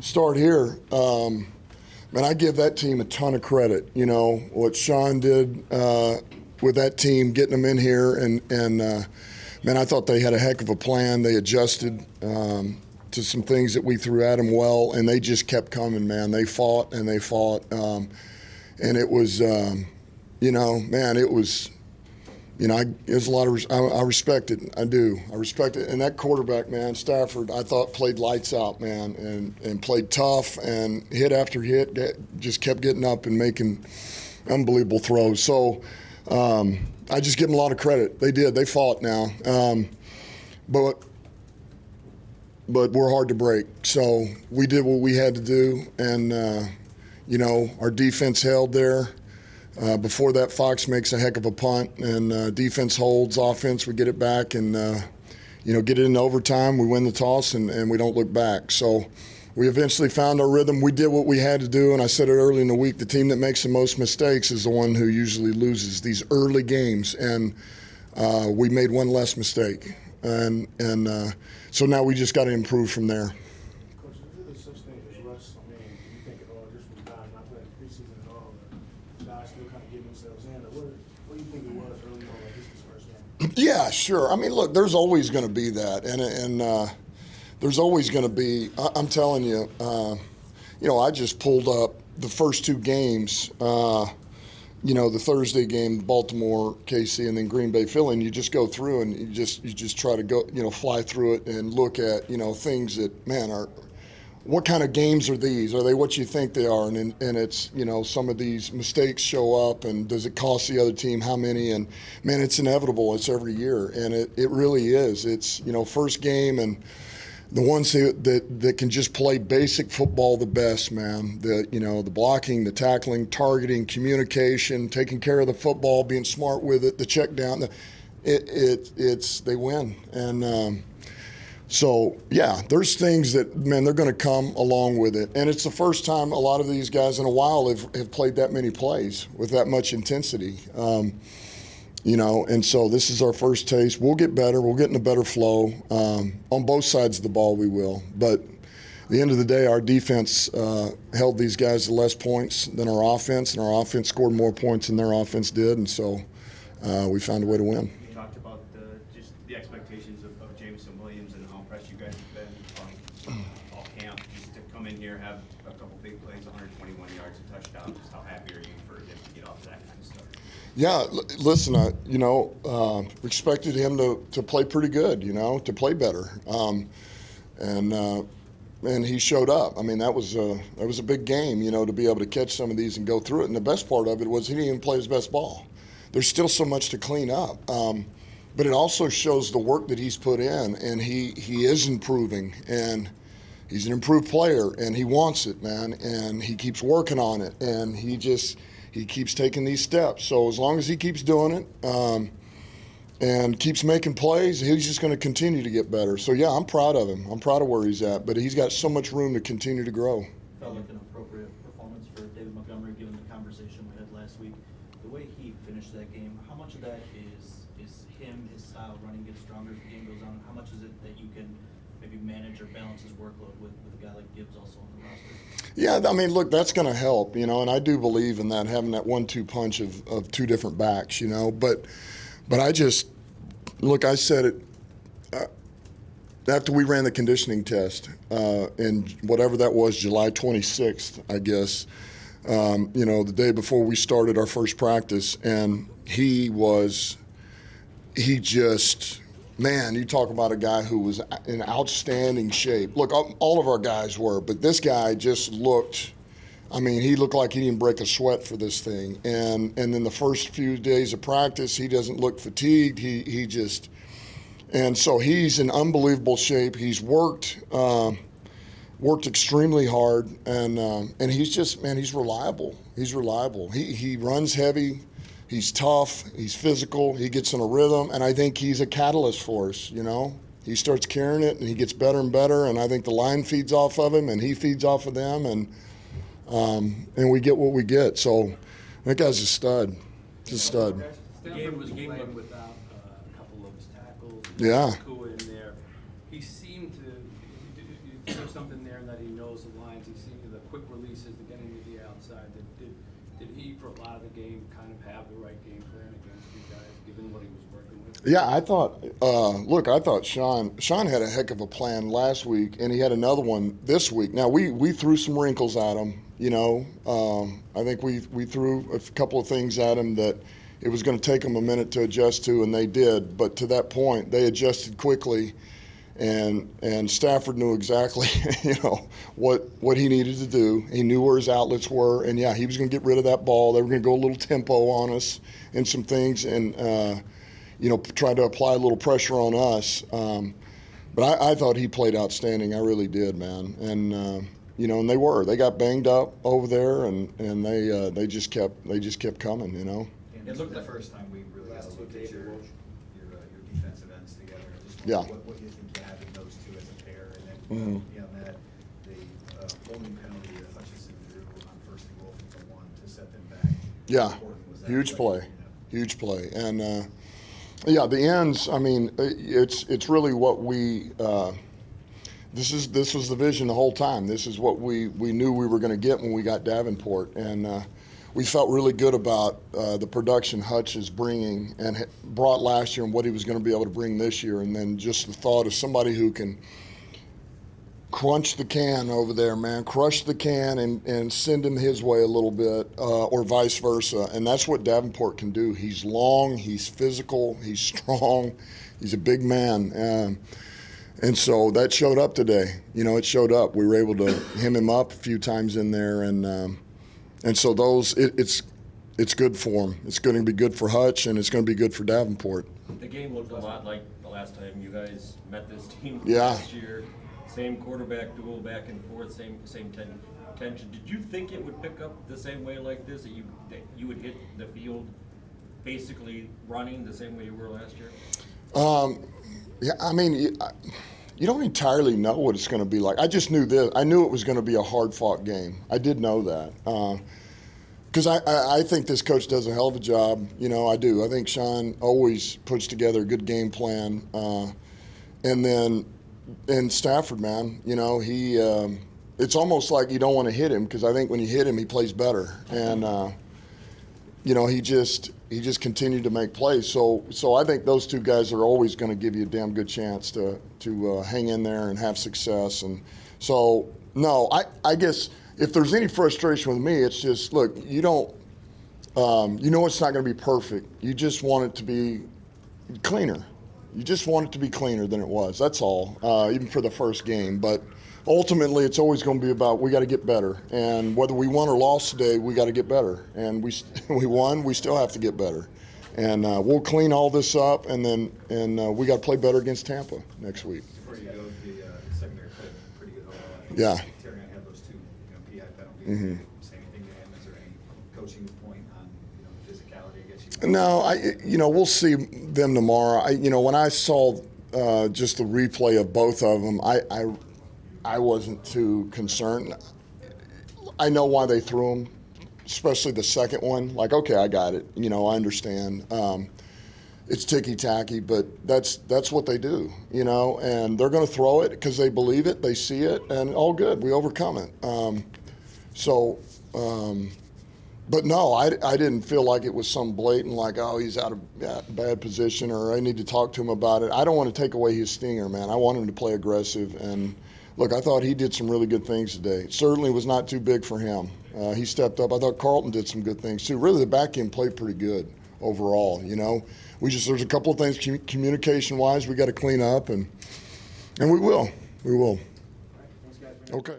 Start here. Man, I give that team a ton of credit. You know, what Sean did with that team, getting them in here, and man, I thought they had a heck of a plan. They adjusted to some things that we threw at them well, and they just kept coming, man. They fought and they fought. And it was, you know, man, it was, you know, there's a lot of, I respect it. I do. I respect it. And that quarterback, man, Stafford, I thought played lights out, man, and played tough and hit after hit, just kept getting up and making unbelievable throws. So I just give them a lot of credit. They did. They fought now. But we're hard to break. So we did what we had to do. And, you know, our defense held there. Before that, Fox makes a heck of a punt, and defense holds, offense, we get it back, and, you know, get it in overtime. We win the toss, and we don't look back. So we eventually found our rhythm. We did what we had to do, and I said it early in the week, the team that makes the most mistakes is the one who usually loses these early games, and we made one less mistake. And so now we just got to improve from there. Yeah, sure. I mean, look, there's always going to be that, and there's always going to be. I'm telling you, you know, I just pulled up the first two games. You know, the Thursday game, Baltimore, KC, and then Green Bay, Philly. And you just go through and you just try to go, you know, fly through it and look at, you know, things that, man, are. What kind of games are these? Are they what you think they are? And it's, you know, some of these mistakes show up, and does it cost the other team how many? And, man, it's inevitable. It's every year, and it really is. It's, you know, first game, and the ones that can just play basic football the best, man. The, you know, the blocking, the tackling, targeting, communication, taking care of the football, being smart with it, the check down. They win. And so, yeah, there's things that, man, they're going to come along with it. And it's the first time a lot of these guys in a while have played that many plays with that much intensity. You know, and so this is our first taste. We'll get better. We'll get in a better flow. On both sides of the ball, we will. But at the end of the day, our defense held these guys to less points than our offense, and our offense scored more points than their offense did. And so we found a way to win. You talked about just the expectations of Jameson Williams and how impressed you guys have been all camp. Just to come in here, have a couple big plays, 121 yards, a touchdown. Just how happy are you for him to get off that kind of stuff? Yeah, listen, you know, expected him to play pretty good, you know, to play better, and he showed up. I mean, that was a big game, you know, to be able to catch some of these and go through it. And the best part of it was he didn't even play his best ball. There's still so much to clean up, but it also shows the work that he's put in, and he is improving, and he's an improved player, and he wants it, man, and he keeps working on it, and he keeps taking these steps. So as long as he keeps doing it and keeps making plays, he's just going to continue to get better. So, yeah, I'm proud of him. I'm proud of where he's at. But he's got so much room to continue to grow. Felt like an appropriate performance for David Montgomery, given the conversation we had last week. The way he finished that game, how much of that is him, his style running gets stronger as the game goes on? How much is it that you can maybe manage or balance his workload with a guy like Gibbs also on the roster? Yeah, I mean, look, that's going to help, you know, and I do believe in that, having that 1-2 punch of two different backs, you know. But I just, look, I said it after we ran the conditioning test, and whatever that was, July 26th, I guess, you know, the day before we started our first practice, and man, you talk about a guy who was in outstanding shape. Look, all of our guys were, but this guy just looked, I mean, he looked like he didn't break a sweat for this thing. And then the first few days of practice, he doesn't look fatigued. And so he's in unbelievable shape. He's worked extremely hard, and he's just, man, he's reliable. He's reliable. He runs heavy. He's tough, he's physical, he gets in a rhythm, and I think he's a catalyst for us, you know. He starts carrying it, and he gets better and better, and I think the line feeds off of him, and he feeds off of them, and we get what we get. So that guy's a stud. He's a stud. The game was played without a couple of his tackles. Yeah. In there. He seemed to, just something there that he knows the lines, he's seeing the quick releases, the getting to the outside. Did he, for a lot of the game, kind of have the right game plan against you guys, given what he was working with? Yeah, I thought. Look, I thought Sean had a heck of a plan last week, and he had another one this week. Now we threw some wrinkles at him. You know, I think we threw a couple of things at him that it was going to take them a minute to adjust to, and they did. But to that point, they adjusted quickly, and Stafford knew exactly, you know, what he needed to do. He knew where his outlets were, and yeah, he was going to get rid of that ball. They were going to go a little tempo on us and some things, and you know, try to apply a little pressure on us. But I thought he played outstanding. I really did, man. And you know, and they got banged up over there, and they just kept coming, you know. And this is the first time we really got to look at your defensive ends together. Just Yeah. what you think you have in those two as a pair, and then beyond that, the holding penalty that Hutchinson drew on first and goal from the one to set them back. Yeah, How important was that huge play, You know? huge play, and yeah, the ends. I mean, it's really what we. This was the vision the whole time. This is what we knew we were going to get when we got Davenport, and we felt really good about the production Hutch is bringing and brought last year and what he was going to be able to bring this year, and then just the thought of somebody who can crunch the can over there, man, crush the can and send him his way a little bit, or vice versa. And that's what Davenport can do. He's long, he's physical, he's strong, he's a big man. And so that showed up today. You know, it showed up. We were able to hem him up a few times in there, and so it's good for him. It's going to be good for Hutch, and it's going to be good for Davenport. The game looked a lot like the last time you guys met this team Yeah. last year. Same quarterback duel, back and forth, same tension. Did you think it would pick up the same way like this? That you would hit the field basically running the same way you were last year? Yeah, I mean, you don't entirely know what it's going to be like. I just knew this. I knew it was going to be a hard-fought game. I did know that. Because I think this coach does a hell of a job. You know, I do. I think Sean always puts together a good game plan. And Stafford, man, you know, it's almost like you don't want to hit him, because I think when you hit him, he plays better. And, you know, he just continued to make plays. So I think those two guys are always going to give you a damn good chance to hang in there and have success. And so, no, I guess if there's any frustration with me, it's just, look, you don't, you know it's not going to be perfect. You just want it to be cleaner. You just want it to be cleaner than it was. That's all, even for the first game. But ultimately, it's always going to be about we got to get better. And whether we won or lost today, we got to get better. And we won, we still have to get better. And we'll clean all this up, and we got to play better against Tampa next week. Before you go, the secondary played pretty good overall. Yeah. Terry and I had those two, PI penalties. Mm-hmm. Say anything to him? Is there any coaching point on physicality? I guess you. No, we'll see them tomorrow. When I saw just the replay of both of them, I wasn't too concerned. I know why they threw them, especially the second one. Like, okay, I got it. I understand. It's ticky-tacky, but that's what they do, and they're going to throw it because they believe it, they see it, and all good. We overcome it. But no, I didn't feel like it was some blatant, like, oh, he's out of bad position, or I need to talk to him about it. I don't want to take away his stinger, man. I want him to play aggressive. And, look, I thought he did some really good things today. It certainly was not too big for him. He stepped up. I thought Carlton did some good things, too. Really, the back end played pretty good overall, There's a couple of things communication-wise we got to clean up, and we will. We will. Okay.